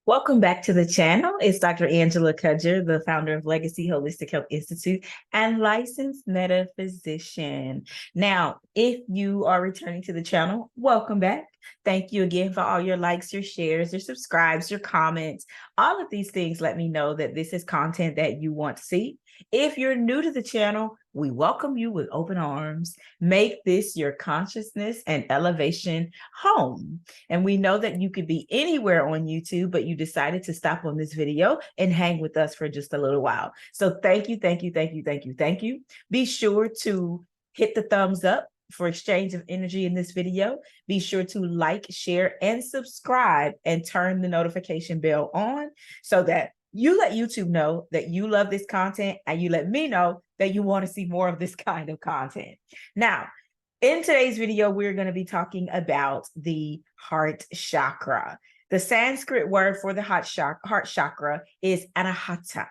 Welcome back to the channel. It's Dr. Angela Cudger, the founder of Legacy Holistic Health Institute and licensed metaphysician. Now, if you are returning to the channel, welcome back. Thank you again for all your likes, your shares, your subscribes, your comments. All of these things let me know that this is content that you want to see. If you're new to the channel, we welcome you with open arms. Make this your consciousness and elevation home. And we know that you could be anywhere on YouTube, but you decided to stop on this video and hang with us for just a little while. So thank you, thank you, thank you, thank you, thank you. Be sure to hit the thumbs up for exchange of energy in this video. Be sure to like, share, and subscribe and turn the notification bell on so that you let YouTube know that you love this content and you let me know that you want to see more of this kind of content. Now, in today's video, we're going to be talking about the heart chakra. The Sanskrit word for the heart chakra is anahata.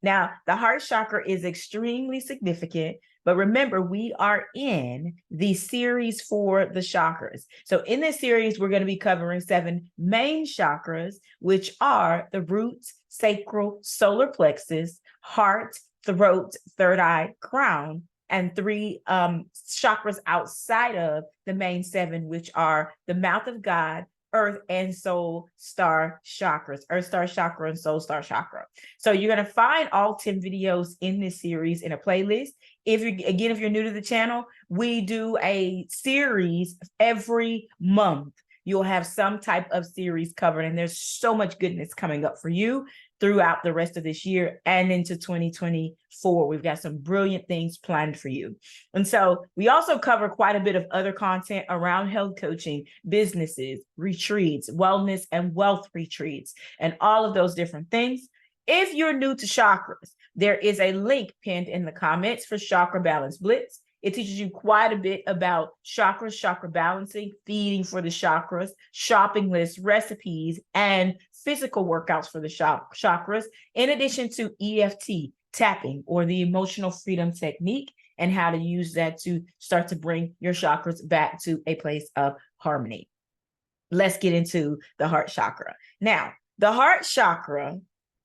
Now, the heart chakra is extremely significant, but remember, we are in the series for the chakras. So in this series, we're going to be covering 7 main chakras, which are the root, sacral, solar plexus, heart, throat, third eye, crown, and 3 chakras outside of the main 7, which are the mouth of God, earth and soul star chakras, earth star chakra and soul star chakra. So you're going to find all 10 videos in this series in a playlist. If you're new to the channel, we do a series every month. You'll have some type of series covered, and there's so much goodness coming up for you throughout the rest of this year and into 2024. We've got some brilliant things planned for you. And so we also cover quite a bit of other content around health coaching, businesses, retreats, wellness and wealth retreats, and all of those different things. If you're new to chakras, there is a link pinned in the comments for Chakra Balance Blitz. It teaches you quite a bit about chakras, chakra balancing, feeding for the chakras, shopping lists, recipes, and physical workouts for the chakras, in addition to EFT, tapping, or the emotional freedom technique, and how to use that to start to bring your chakras back to a place of harmony. Let's get into the heart chakra. Now, the heart chakra,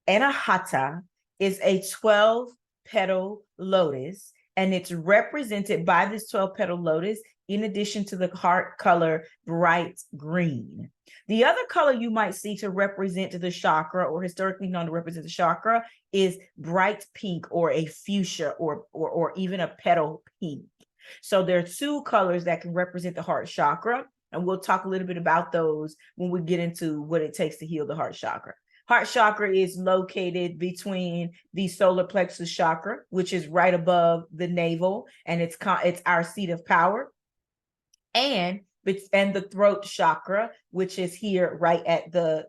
anahata, is a 12-petal lotus, and it's represented by this 12-petal lotus in addition to the heart color bright green. The other color you might see to represent the chakra, or historically known to represent the chakra, is bright pink or a fuchsia or even a petal pink. So there are 2 colors that can represent the heart chakra, and we'll talk a little bit about those when we get into what it takes to heal the heart chakra. Heart chakra is located between the solar plexus chakra, which is right above the navel, and it's our seat of power, and the throat chakra, which is here right at the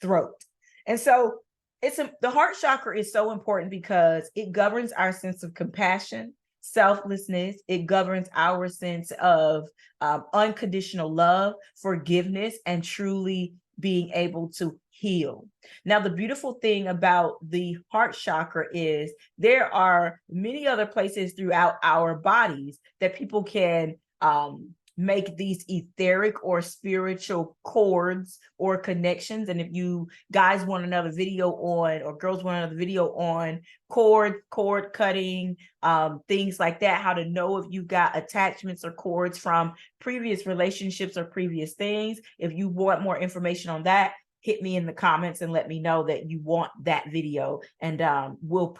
throat. And so the heart chakra is so important because it governs our sense of compassion, selflessness. It governs our sense of unconditional love, forgiveness, and truly being able to heal. Now, the beautiful thing about the heart chakra is there are many other places throughout our bodies that people can make these etheric or spiritual cords or connections. And if you guys want another video on, or girls want another video on cord cutting, things like that, how to know if you've got attachments or cords from previous relationships or previous things. If you want more information on that, hit me in the comments and let me know that you want that video, and we'll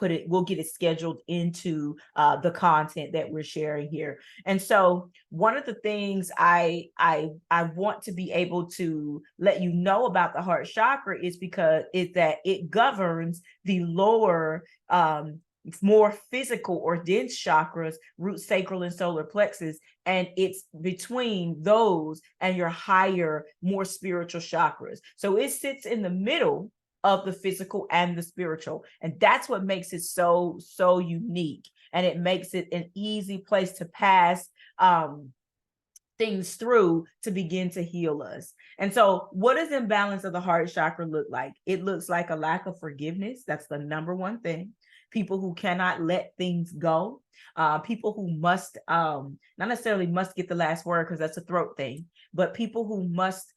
get it scheduled into the content that we're sharing here. And so one of the things I want to be able to let you know about the heart chakra is that it governs the lower more physical or dense chakras, root, sacral, and solar plexus, and it's between those and your higher, more spiritual chakras. So it sits in the middle of the physical and the spiritual, and that's what makes it so unique, and it makes it an easy place to pass things through to begin to heal us. And so what does imbalance of the heart chakra look like? It looks like a lack of forgiveness. That's the number one thing. People who cannot let things go, people who must, not necessarily must get the last word because that's a throat thing, but people who must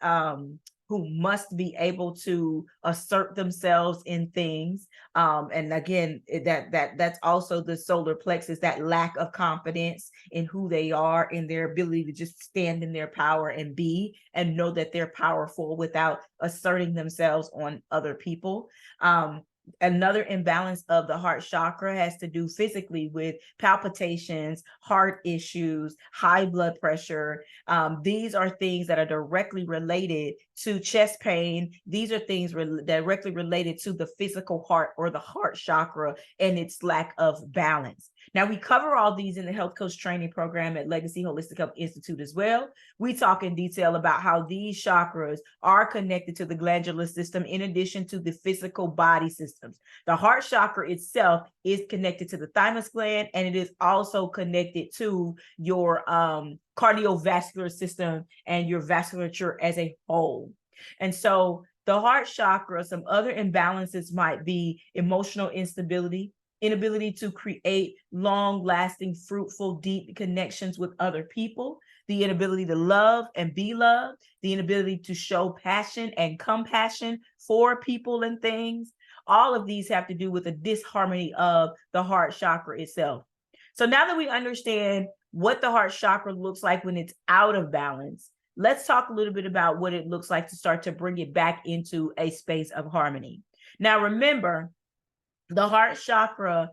who must be able to assert themselves in things. And again, that's also the solar plexus, that lack of confidence in who they are, in their ability to just stand in their power and be, and know that they're powerful without asserting themselves on other people. Another imbalance of the heart chakra has to do physically with palpitations, heart issues, high blood pressure. These are things that are directly related to chest pain. These are things directly related to the physical heart, or the heart chakra, and its lack of balance. Now, we cover all these in the Health Coach Training Program at Legacy Holistic Health Institute as well. We talk in detail about how these chakras are connected to the glandular system, in addition to the physical body systems. The heart chakra itself is connected to the thymus gland, and it is also connected to your cardiovascular system and your vasculature as a whole. And so the heart chakra, some other imbalances might be emotional instability, inability to create long-lasting, fruitful, deep connections with other people, the inability to love and be loved, the inability to show passion and compassion for people and things. All of these have to do with the disharmony of the heart chakra itself. So now that we understand what the heart chakra looks like when it's out of balance, let's talk a little bit about what it looks like to start to bring it back into a space of harmony. Now, remember, the heart chakra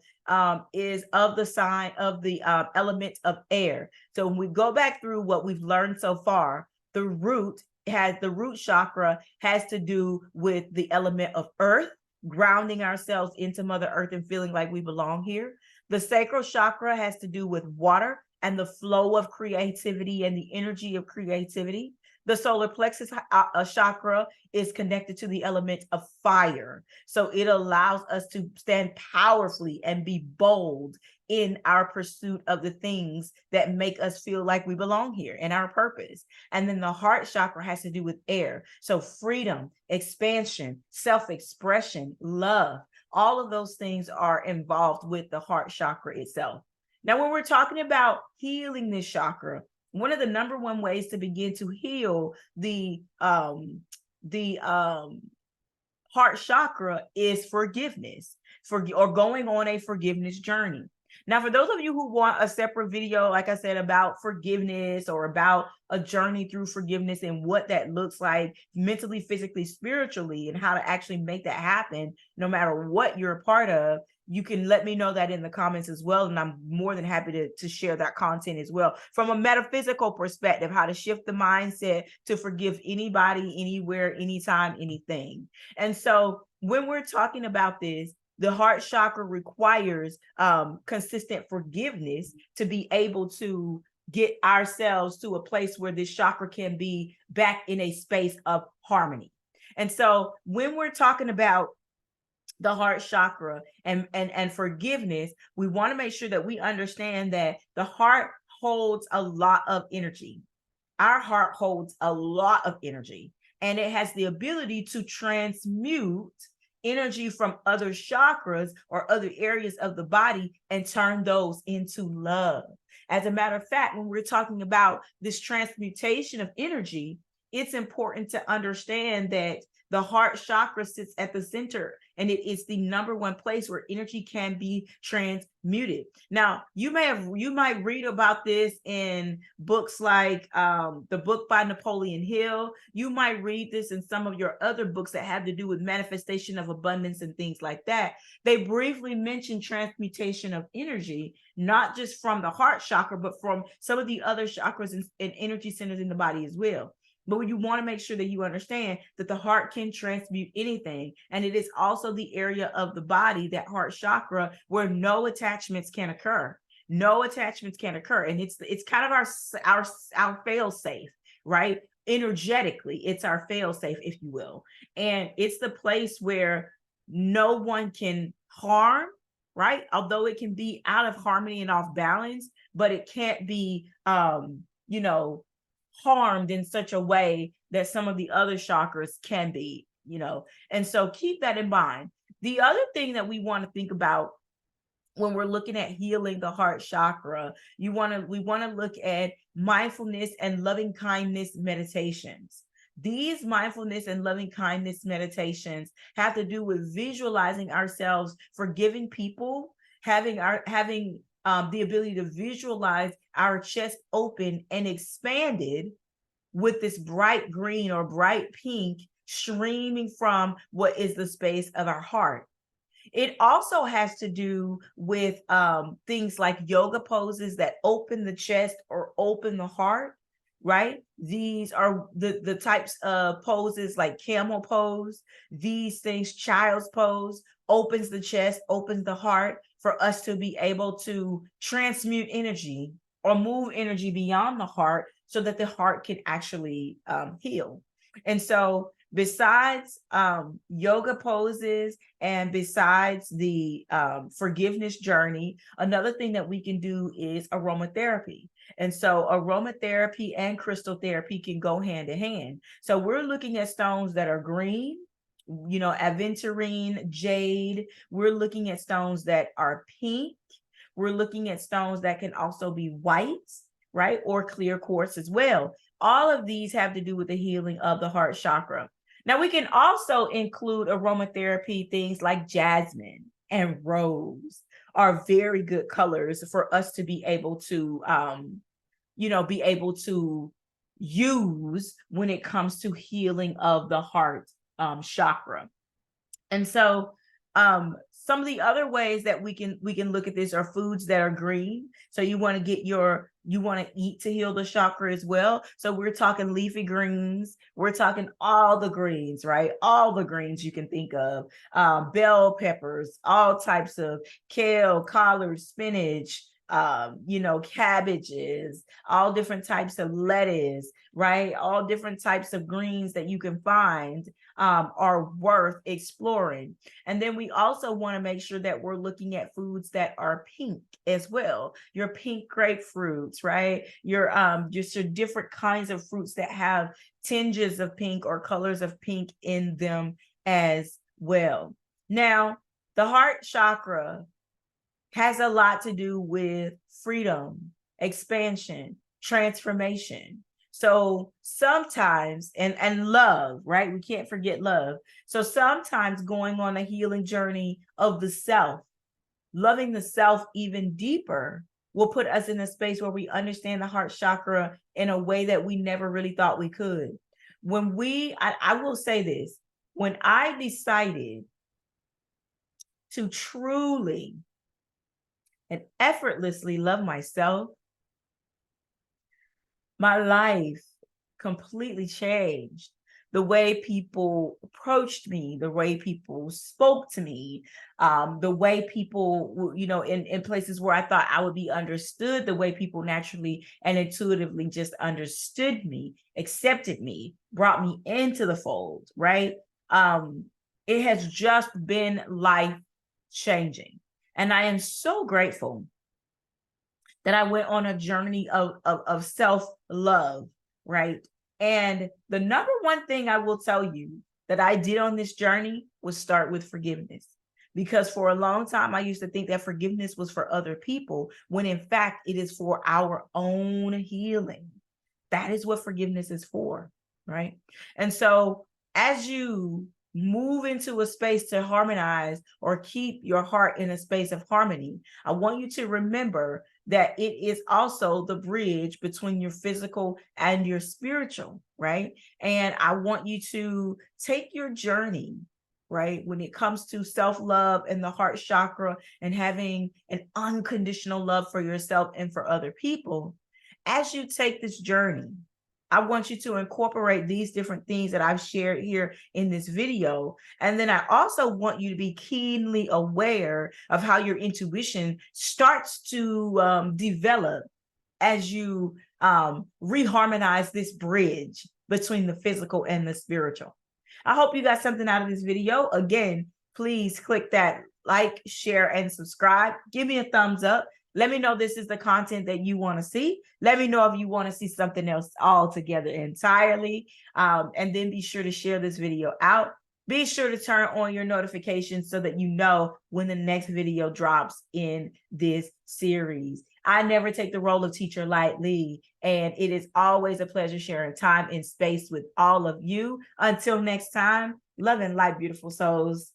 is of the sign of the element of air. So when we go back through what we've learned so far, the root chakra has to do with the element of earth, grounding ourselves into Mother Earth and feeling like we belong here. The sacral chakra has to do with water and the flow of creativity and the energy of creativity. The solar plexus chakra is connected to the element of fire. So it allows us to stand powerfully and be bold in our pursuit of the things that make us feel like we belong here and our purpose. And then the heart chakra has to do with air. So freedom, expansion, self-expression, love, all of those things are involved with the heart chakra itself. Now, when we're talking about healing this chakra, one of the number one ways to begin to heal the heart chakra is forgiveness, or going on a forgiveness journey. Now, for those of you who want a separate video, like I said, about forgiveness, or about a journey through forgiveness and what that looks like mentally, physically, spiritually, and how to actually make that happen, no matter what you're a part of, you can let me know that in the comments as well. And I'm more than happy to share that content as well. From a metaphysical perspective, how to shift the mindset to forgive anybody, anywhere, anytime, anything. And so when we're talking about this, the heart chakra requires consistent forgiveness to be able to get ourselves to a place where this chakra can be back in a space of harmony. And so when we're talking about the heart chakra and forgiveness, we want to make sure that we understand that the heart holds a lot of energy. Our heart holds a lot of energy, and it has the ability to transmute energy from other chakras or other areas of the body and turn those into love. As a matter of fact, when we're talking about this transmutation of energy, it's important to understand that the heart chakra sits at the center, and it is the number one place where energy can be transmuted. Now, you might read about this in books like the book by Napoleon Hill. You might read this in some of your other books that have to do with manifestation of abundance and things like that. They briefly mention transmutation of energy, not just from the heart chakra, but from some of the other chakras and energy centers in the body as well. But you want to make sure that you understand that the heart can transmute anything. And it is also the area of the body, that heart chakra, where no attachments can occur. No attachments can occur. And it's kind of our fail safe, right? Energetically, it's our fail safe, if you will. And it's the place where no one can harm, right? Although it can be out of harmony and off balance, but it can't be, harmed in such a way that some of the other chakras can be, and so keep that in mind. The other thing that we want to think about when we're looking at healing the heart chakra, we want to look at mindfulness and loving kindness meditations. These mindfulness and loving kindness meditations have to do with visualizing ourselves forgiving people, having the ability to visualize our chest open and expanded with this bright green or bright pink streaming from what is the space of our heart. It also has to do with things like yoga poses that open the chest or open the heart, right? These are the types of poses like camel pose. These things, child's pose, opens the chest, opens the heart for us to be able to transmute energy or move energy beyond the heart so that the heart can actually heal. And so besides yoga poses and besides the forgiveness journey, another thing that we can do is aromatherapy. And so aromatherapy and crystal therapy can go hand in hand. So we're looking at stones that are green, you know, aventurine, jade. We're looking at stones that are pink. We're looking at stones that can also be white, right? Or clear quartz as well. All of these have to do with the healing of the heart chakra. Now, we can also include aromatherapy, things like jasmine and rose are very good colors for us to be able to, be able to use when it comes to healing of the heart chakra. And so some of the other ways that we can look at this are foods that are green. So you want to eat to heal the chakra as well. So we're talking leafy greens. We're talking all the greens, right? All the greens you can think of, bell peppers, all types of kale, collard, spinach, cabbages, all different types of lettuce, right? All different types of greens that you can find are worth exploring. And then we also want to make sure that we're looking at foods that are pink as well. Your pink grapefruits, right? Your just your different kinds of fruits that have tinges of pink or colors of pink in them as well. Now, the heart chakra has a lot to do with freedom, expansion, transformation. So sometimes, and love, right? We can't forget love. So sometimes going on a healing journey of the self, loving the self even deeper, will put us in a space where we understand the heart chakra in a way that we never really thought we could. I will say this, when I decided to truly and effortlessly love myself, my life completely changed. The way people approached me, the way people spoke to me, the way people, in places where I thought I would be understood, the way people naturally and intuitively just understood me, accepted me, brought me into the fold, right? It has just been life changing. And I am so grateful that I went on a journey of self-love, right? And the number one thing I will tell you that I did on this journey was start with forgiveness. Because for a long time, I used to think that forgiveness was for other people, when in fact, it is for our own healing. That is what forgiveness is for, right? And so as you move into a space to harmonize or keep your heart in a space of harmony, I want you to remember that it is also the bridge between your physical and your spiritual, right? And I want you to take your journey, right, when it comes to self-love and the heart chakra and having an unconditional love for yourself and for other people. As you take this journey, I want you to incorporate these different things that I've shared here in this video. And then I also want you to be keenly aware of how your intuition starts to develop as you reharmonize this bridge between the physical and the spiritual. I hope you got something out of this video. Again, please click that like, share, and subscribe. Give me a thumbs up. Let me know this is the content that you want to see. Let me know if you want to see something else altogether entirely. And then be sure to share this video out. Be sure to turn on your notifications so that you know when the next video drops in this series. I never take the role of teacher lightly, and it is always a pleasure sharing time and space with all of you. Until next time, love and light, beautiful souls.